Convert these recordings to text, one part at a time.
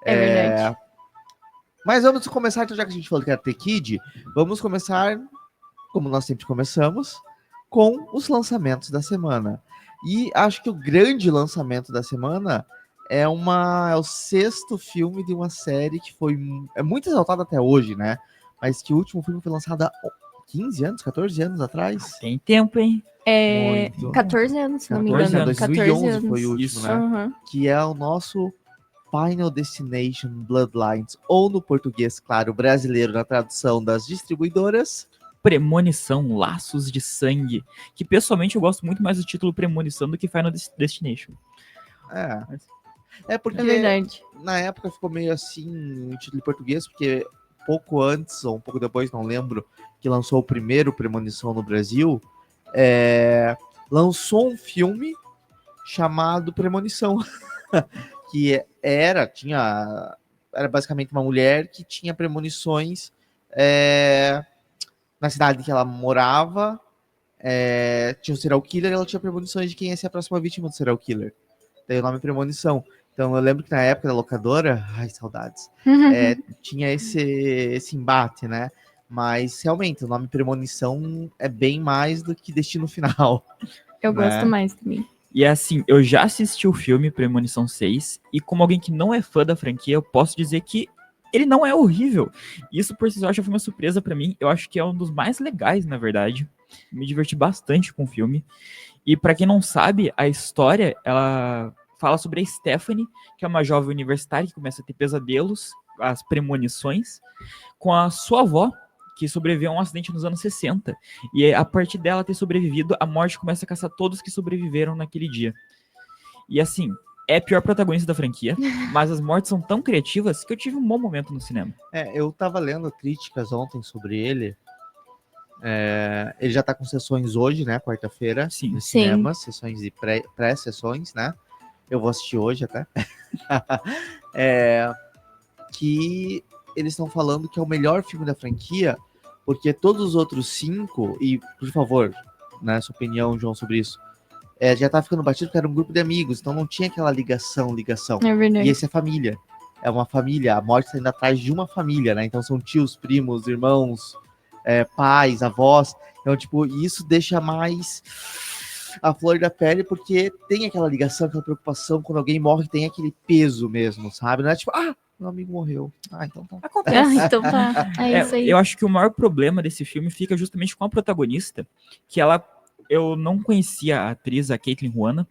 É verdade. Mas vamos começar, então, já que a gente falou que era The Kid, vamos começar, como nós sempre começamos, com os lançamentos da semana. E acho que o grande lançamento da semana é o sexto filme de uma série que é muito exaltada até hoje, né? Mas que o último filme foi lançado há 15 anos, 14 anos atrás. Tem tempo, hein? Muito. 14 anos, se não me 14 engano. anos. 2011 foi o último, Isso. né? Uhum. Que é o nosso Final Destination Bloodlines, ou no português, claro, brasileiro, na tradução das distribuidoras. Premonição, Laços de Sangue. Que pessoalmente eu gosto muito mais do título Premonição do que Final Destination. É porque É verdade. na época ficou meio assim o título em português, porque pouco antes, ou um pouco depois, não lembro, que lançou o primeiro Premonição no Brasil, lançou um filme chamado Premonição, que era basicamente uma mulher que tinha premonições na cidade que ela morava, tinha um serial killer e ela tinha premonições de quem ia ser a próxima vítima do serial killer. Daí o nome Premonição. Então eu lembro que na época da locadora, ai, saudades, tinha esse embate, né? Mas realmente o nome Premonição é bem mais do que Destino Final. Eu né? gosto mais também. E assim, eu já assisti o filme Premonição 6, e como alguém que não é fã da franquia, eu posso dizer que ele não é horrível. Isso por si só já foi uma surpresa pra mim. Eu acho que é um dos mais legais, na verdade. Me diverti bastante com o filme. E pra quem não sabe, a história, ela fala sobre a Stephanie, que é uma jovem universitária que começa a ter pesadelos, as premonições, com a sua avó, que sobreviveu a um acidente nos anos 60. E a partir dela ter sobrevivido, a morte começa a caçar todos que sobreviveram naquele dia. E assim, é a pior protagonista da franquia, mas as mortes são tão criativas que eu tive um bom momento no cinema. Eu tava lendo críticas ontem sobre ele. Ele já tá com sessões hoje, né? Quarta-feira, Sim. no Sim. cinema, sessões de pré-sessões, né? Eu vou assistir hoje até. Que eles estão falando que é o melhor filme da franquia, porque todos os outros 5, e por favor, né, sua opinião, João, sobre isso, já tá ficando batido porque era um grupo de amigos, então não tinha aquela ligação. É verdade. E esse é família. É uma família, a morte está indo atrás de uma família, né? Então são tios, primos, irmãos, pais, avós. Então, tipo, isso deixa mais a flor da pele, porque tem aquela ligação, aquela preocupação, quando alguém morre, tem aquele peso mesmo, sabe? Não é tipo, meu amigo morreu. Então tá. Acontece. Então tá. É isso aí. Eu acho que o maior problema desse filme fica justamente com a protagonista, que eu não conhecia a atriz, a Caitlin Juana,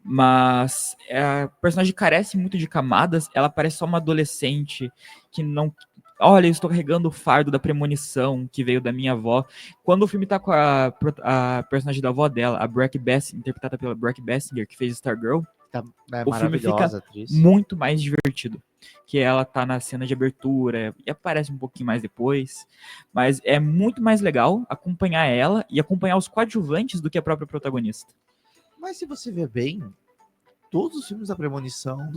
mas a personagem carece muito de camadas, ela parece só uma adolescente que não... Olha, eu estou carregando o fardo da premonição que veio da minha avó. Quando o filme tá com a personagem da avó dela, a Brooke Bassinger, interpretada pela Brooke Bassinger, que fez Stargirl, o filme fica atriz. muito mais divertido. Que ela tá na cena de abertura e aparece um pouquinho mais depois. Mas é muito mais legal acompanhar ela e acompanhar os coadjuvantes do que a própria protagonista. Mas se você ver bem, todos os filmes do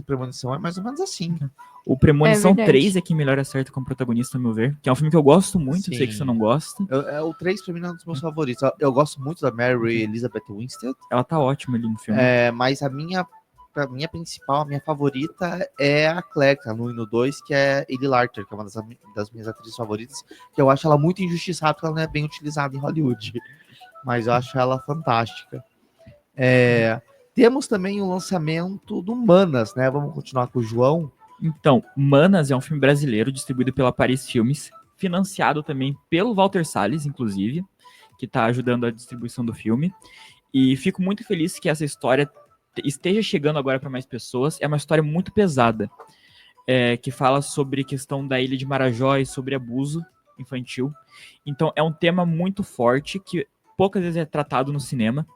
Premonição é mais ou menos assim. O Premonição verdade. 3 é quem melhor acerta como protagonista, a meu ver. Que é um filme que eu gosto muito, Sim. sei que você não gosta. O 3 pra mim é um dos meus favoritos. Eu gosto muito da Mary Elizabeth Winstead, Ela tá ótima ali no filme. mas a minha principal, a minha favorita é a Claire, que tá no 1 e no 2, que é Lily Larter, que é uma das minhas atrizes favoritas, que eu acho ela muito injustiçada porque ela não é bem utilizada em Hollywood. Mas eu acho ela fantástica. Temos também o lançamento do Manas, né? Vamos continuar com o João. Então, Manas é um filme brasileiro distribuído pela Paris Filmes, financiado também pelo Walter Salles, inclusive, que tá ajudando a distribuição do filme. E fico muito feliz que essa história esteja chegando agora para mais pessoas. É uma história muito pesada, que fala sobre questão da ilha de Marajó e sobre abuso infantil. Então, é um tema muito forte que poucas vezes é tratado no cinema.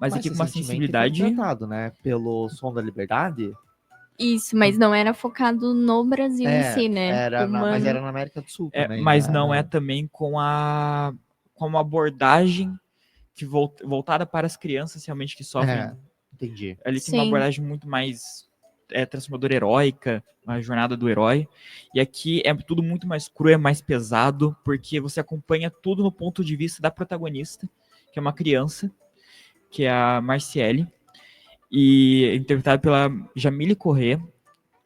Mas aqui com uma recentemente sensibilidade... foi tratado, né? Pelo Som da Liberdade. Isso, mas não era focado no Brasil em si, né? Mas era na América do Sul também. Mas né? não é também com uma abordagem que voltada para as crianças realmente que sofrem. Entendi. Ali tem uma Sim. abordagem muito mais transformadora, heróica, uma jornada do herói. E aqui é tudo muito mais cru, é mais pesado, porque você acompanha tudo no ponto de vista da protagonista, que é uma criança, que é a Marciele, e interpretada pela Jamile Corrêa,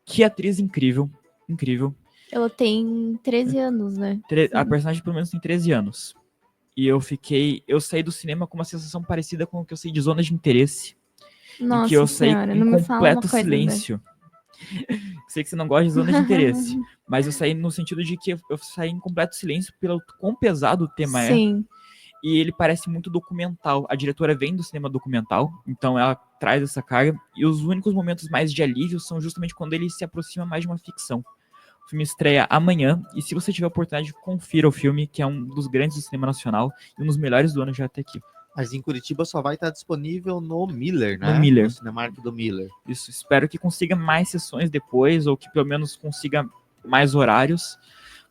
Que atriz incrível, incrível. Ela tem 13 anos, né? A personagem pelo menos tem 13 anos. E eu saí do cinema com uma sensação parecida com o que eu saí de Zona de Interesse. Em que eu Nossa saí senhora, em não me fala uma completo coisa silêncio. Sei que você não gosta de Zona de Interesse, mas eu saí no sentido de que eu saí em completo silêncio pelo quão pesado o tema é. Sim, E ele parece muito documental. A diretora vem do cinema documental, então ela traz essa carga. E os únicos momentos mais de alívio são justamente quando ele se aproxima mais de uma ficção. O filme estreia amanhã, e se você tiver a oportunidade, confira o filme, que é um dos grandes do cinema nacional e um dos melhores do ano já até aqui. Mas em Curitiba só vai estar disponível no Miller, né? No Miller. No Cinemark do Miller. Isso, espero que consiga mais sessões depois, ou que pelo menos consiga mais horários,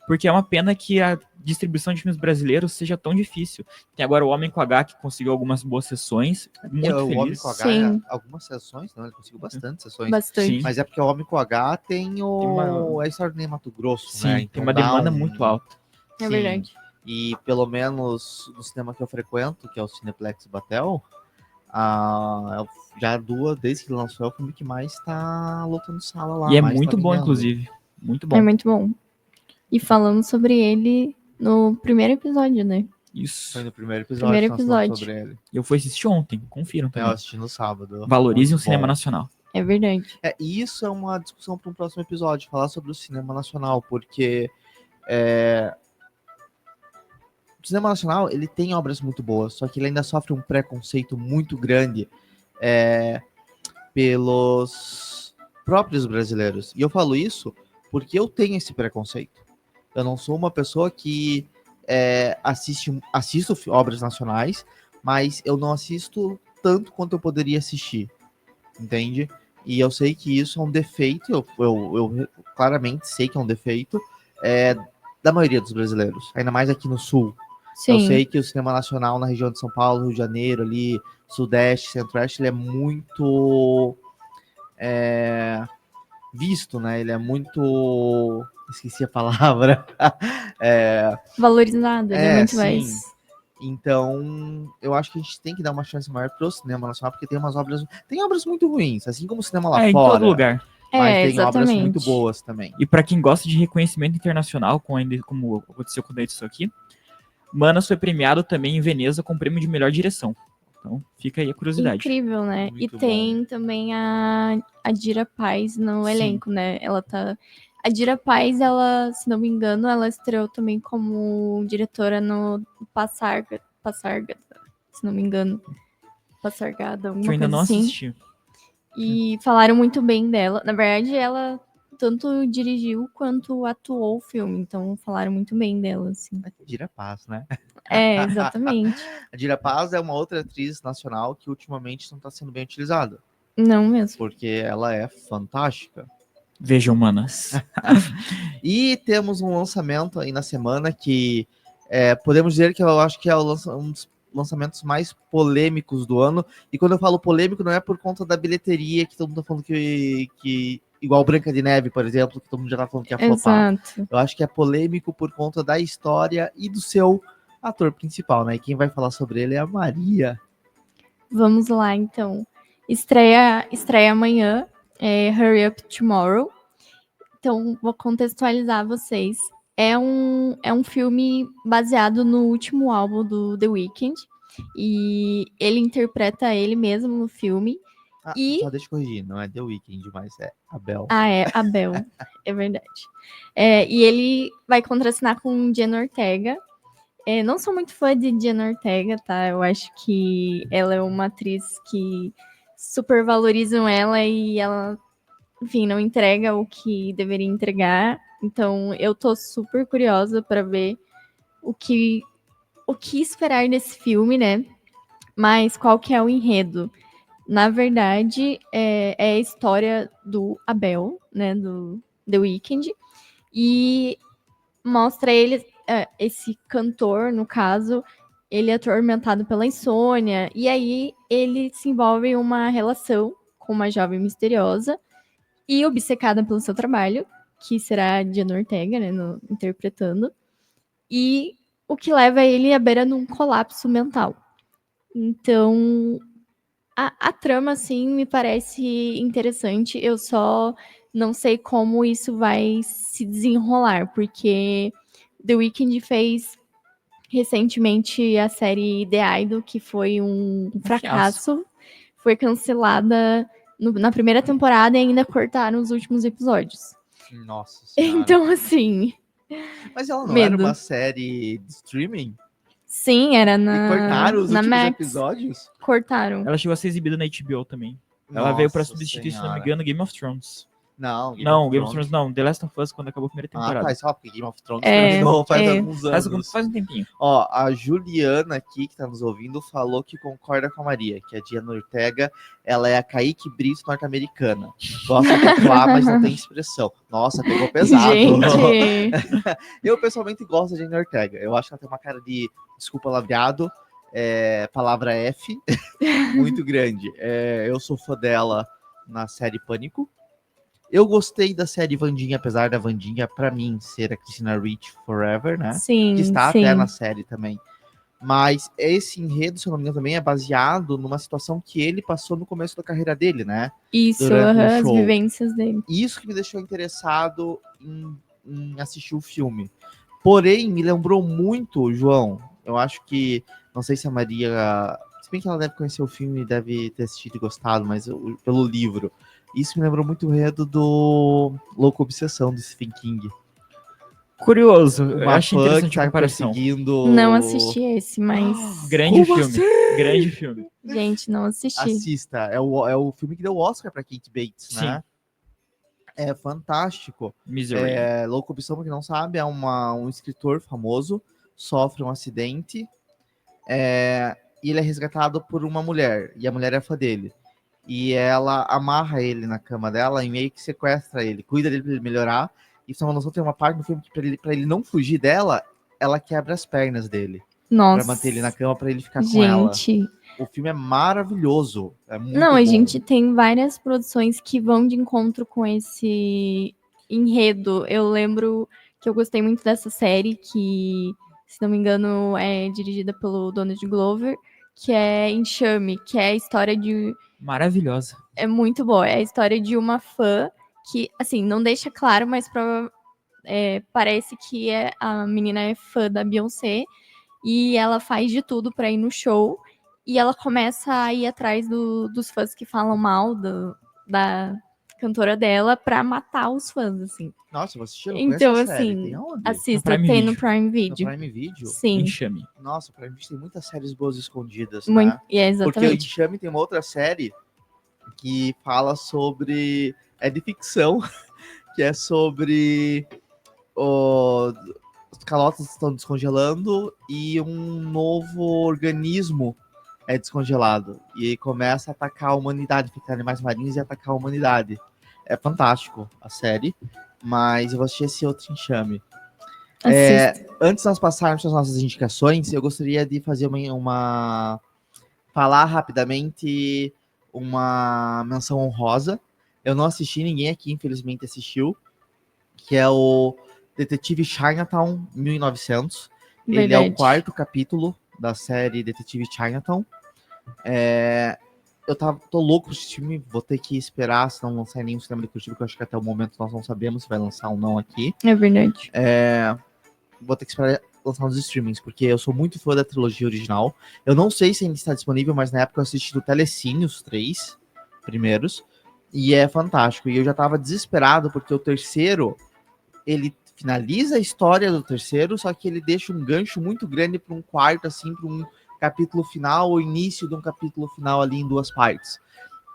porque é uma pena que a distribuição de filmes brasileiros seja tão difícil. Tem agora o Homem com H, que conseguiu algumas boas sessões, muito O Homem feliz. com H, Sim. algumas sessões, não, ele conseguiu bastante sessões. bastante. Sim. Mas é porque o Homem com H tem uma- a história do Ney Mato Grosso, Sim, né? tem Então uma dá demanda muito alta. É Sim. verdade. E pelo menos no cinema que eu frequento, que é o Cineplex Batel, desde que lançou, é o filme que mais tá lotando sala lá. E é mais muito tá bom, vendendo. inclusive. Muito É bom. muito bom. E falamos sobre ele no primeiro episódio, né? Isso. Foi no primeiro episódio Primeiro que nós falamos episódio. sobre ele. Eu fui assistir ontem, confiram Eu também. assisti no sábado. Valorizem o Muito cinema bom. nacional. É verdade. E isso é uma discussão para um próximo episódio, falar sobre o cinema nacional, porque o cinema nacional ele tem obras muito boas, só que ele ainda sofre um preconceito muito grande pelos próprios brasileiros. E eu falo isso porque eu tenho esse preconceito. Eu não sou uma pessoa que assisto obras nacionais, mas eu não assisto tanto quanto eu poderia assistir, entende? E eu sei que isso é um defeito, eu claramente sei que é um defeito da maioria dos brasileiros, ainda mais aqui no Sul. Sim. Eu sei que o cinema nacional na região de São Paulo, Rio de Janeiro, ali, Sudeste, Centro-Oeste, ele é muito visto, né? Ele é muito... Esqueci a palavra. Valorizado, ele é muito sim. mais. Então, eu acho que a gente tem que dar uma chance maior pro cinema nacional, porque tem obras muito ruins, assim como o cinema lá Em fora. todo lugar. Mas tem exatamente. obras muito boas também. E pra quem gosta de reconhecimento internacional, como aconteceu com isso aqui, Manas foi premiado também em Veneza com o prêmio de melhor direção. Então, fica aí a curiosidade. Incrível, né? Muito e tem também a Dira Paz no Sim. elenco, né? A Dira Paz, ela, se não me engano, ela estreou também como diretora no Passargada, se não me engano. Passargada, alguma Que eu ainda coisa não assim. assisti. E falaram muito bem dela. Na verdade, ela tanto dirigiu quanto atuou o filme, então falaram muito bem dela, assim. Dira Paz, né? Exatamente. A Dira Paz é uma outra atriz nacional que ultimamente não está sendo bem utilizada, Não mesmo. porque ela é fantástica. Vejam, Manas. E temos um lançamento aí na semana que podemos dizer que eu acho que é um dos lançamentos mais polêmicos do ano. E quando eu falo polêmico, não é por conta da bilheteria, que todo mundo tá falando que igual Branca de Neve, por exemplo, que todo mundo já tá falando que é flopar. Exato. Eu acho que é polêmico por conta da história e do seu ator principal, né? E quem vai falar sobre ele é a Maria. Vamos lá, então. Estreia amanhã, Hurry Up Tomorrow. Então, vou contextualizar vocês. É um filme baseado no último álbum do The Weeknd. E ele interpreta ele mesmo no filme. Só deixa eu corrigir, não é The Weeknd, mas é Abel. É Abel, é verdade. E ele vai contracenar com Jenna Ortega. Não sou muito fã de Jenna Ortega, tá? Eu acho que ela é uma atriz que super valorizam ela e ela, enfim, não entrega o que deveria entregar. Então, eu tô super curiosa para ver o que esperar desse filme, né? Mas qual que é o enredo? Na verdade, é a história do Abel, né? Do The Weeknd. E mostra ele, esse cantor, no caso, ele é atormentado pela insônia. E aí ele se envolve em uma relação com uma jovem misteriosa e obcecada pelo seu trabalho, que será a Jenna Ortega, né? Interpretando. E o que leva ele à beira de um colapso mental. Então, a trama, assim, me parece interessante. Eu só não sei como isso vai se desenrolar, porque The Weeknd fez recentemente a série The Idol, que foi um fracasso. Foi cancelada na primeira temporada e ainda cortaram os últimos episódios. Nossa senhora. Então, assim, Mas ela não era medo. uma série de streaming? Sim, era E cortaram os na últimos Max. episódios? Cortaram. Ela chegou a ser exibida na HBO também. Ela veio pra Nossa substituir, se não me Senhora. engano, Game of Thrones. Não, Não, Game of Thrones não. The Last of Us, quando acabou a primeira Ah, temporada. tá, só porque Game of Thrones É, terminou faz é. alguns Faz, anos. faz um tempinho. Ó, a Juliana aqui, que tá nos ouvindo, falou que concorda com a Maria, que a Diana Ortega, ela é a Kaique Brito norte-americana. Gosta de atuar, mas não tem expressão. Nossa, pegou pesado. Gente, Eu, pessoalmente, gosto da Diana Ortega. Eu acho que ela tem uma cara de, desculpa lavreado, palavra F, muito grande. Eu sou fã dela na série Pânico. Eu gostei da série Wandinha, apesar da Wandinha, pra mim, ser a Christina Ricci Forever, né? sim, Que está sim. até na série também. Mas esse enredo, se eu não me engano, também é baseado numa situação que ele passou no começo da carreira dele, né? Isso, durante o as show. vivências dele. Isso que me deixou interessado em assistir o filme. Porém, me lembrou muito, João. Eu acho que, não sei se a Maria, se bem que ela deve conhecer o filme e deve ter assistido e gostado, mas pelo livro. Isso me lembrou muito o enredo do Louco Obsessão, do Stephen King. Curioso, eu Uma achei fã interessante que a tá comparação. perseguindo... Não assisti esse, mas. Grande Como filme. Grande filme. Gente, não assisti. Assista, é o filme que deu o Oscar pra Kate Bates, né? Sim. É fantástico. Misery. Louco Obsessão, pra quem não sabe, é um escritor famoso, sofre um acidente, e ele é resgatado por uma mulher, e a mulher é fã dele. E ela amarra ele na cama dela e meio que sequestra ele, cuida dele pra ele melhorar. E só uma noção, tem uma parte do filme que pra ele não fugir dela, ela quebra as pernas dele. Nossa. Pra manter ele na cama, pra ele ficar com ela. Gente. O filme é maravilhoso. É muito Não, bom. a gente tem várias produções que vão de encontro com esse enredo. Eu lembro que eu gostei muito dessa série, que, se não me engano, é dirigida pelo Donald Glover, que é Enxame, que é a história de... Maravilhosa. É muito boa. É a história de uma fã que, assim, não deixa claro, mas parece que a menina é fã da Beyoncé e ela faz de tudo pra ir no show. E ela começa a ir atrás dos fãs que falam mal da cantora dela pra matar os fãs, assim. Nossa, eu vou assistir, eu não Então, conheço a série. assim, Tem onde? assista, No Prime tem no Video. Prime No Video. Prime Video? Sim, Enxame. Nossa, o Prime Video tem muitas séries boas escondidas, muito, né? é, Porque o exatamente. Enxame tem uma outra série que fala sobre... É de ficção, que é sobre... Os calotas estão descongelando e um novo organismo é descongelado. E começa a atacar a humanidade, ficar animais marinhos e atacar a humanidade. É fantástico a série, mas eu vou assistir esse outro Enxame. Assista. Antes de nós passarmos as nossas indicações, eu gostaria de fazer falar rapidamente uma menção honrosa. Eu não assisti, ninguém aqui infelizmente assistiu, que é o Detetive Chinatown 1900. Ele é o Verdade. 4º capítulo da série Detetive Chinatown. Eu tô louco pra esse filme, vou ter que esperar se não lançar em nenhum cinema de Curitiba, que eu acho que até o momento nós não sabemos se vai lançar ou não aqui. É verdade. Vou ter que esperar lançar nos streamings, porque eu sou muito fã da trilogia original. Eu não sei se ainda está disponível, mas na época eu assisti do Telecine os 3 primeiros, e é fantástico. E eu já tava desesperado, porque o terceiro, ele finaliza a história do terceiro, só que ele deixa um gancho muito grande para um quarto, assim, para um capítulo final, ou início de um capítulo final ali em 2 partes.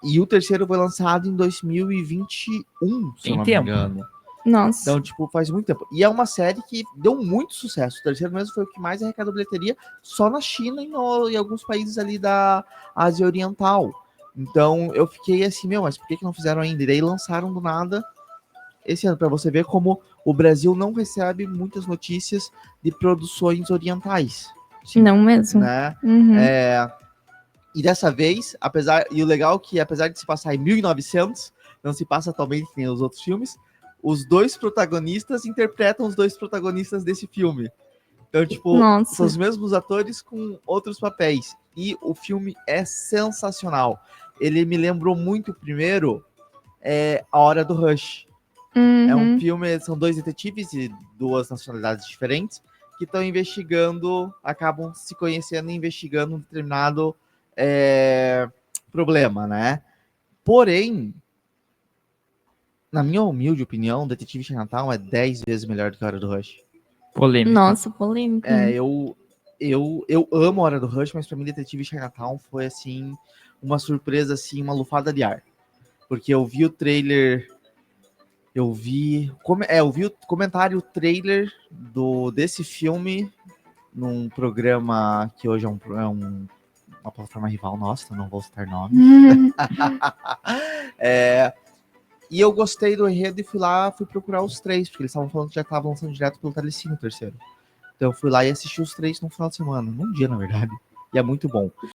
E o terceiro foi lançado em 2021, se eu Tem não tempo. me engano. Nossa. Então, tipo, faz muito tempo. E é uma série que deu muito sucesso. O terceiro mesmo foi o que mais arrecadou bilheteria só na China e em alguns países ali da Ásia Oriental. Então, eu fiquei assim, mas por que não fizeram ainda? E daí lançaram do nada esse ano, pra você ver como o Brasil não recebe muitas notícias de produções orientais. Não mesmo. Né? Uhum. E dessa vez, e o legal é que, apesar de se passar em 1900, não se passa atualmente que nem os outros filmes, os 2 protagonistas interpretam os 2 protagonistas desse filme. Então, tipo, Nossa. são os mesmos atores com outros papéis. E o filme é sensacional. Ele me lembrou muito, primeiro, A Hora do Rush. É um Uhum. filme, são dois detetives de duas nacionalidades diferentes que estão investigando, acabam se conhecendo e investigando um determinado problema, né? Porém, na minha humilde opinião, Detetive Chinatown é 10 vezes melhor do que a Hora do Rush. Polêmica. Nossa, polêmica, É, hein? eu amo a Hora do Rush, mas pra mim Detetive Chinatown foi, assim, uma surpresa, assim, uma lufada de ar. Porque eu vi o trailer, eu vi o comentário, o trailer desse filme num programa que hoje uma plataforma rival nossa, não vou citar nome. E eu gostei do enredo e fui procurar os três, porque eles estavam falando que já estavam lançando direto pelo Telecine o terceiro. Então eu fui lá e assisti os três no final de semana, num dia, na verdade. E é muito bom.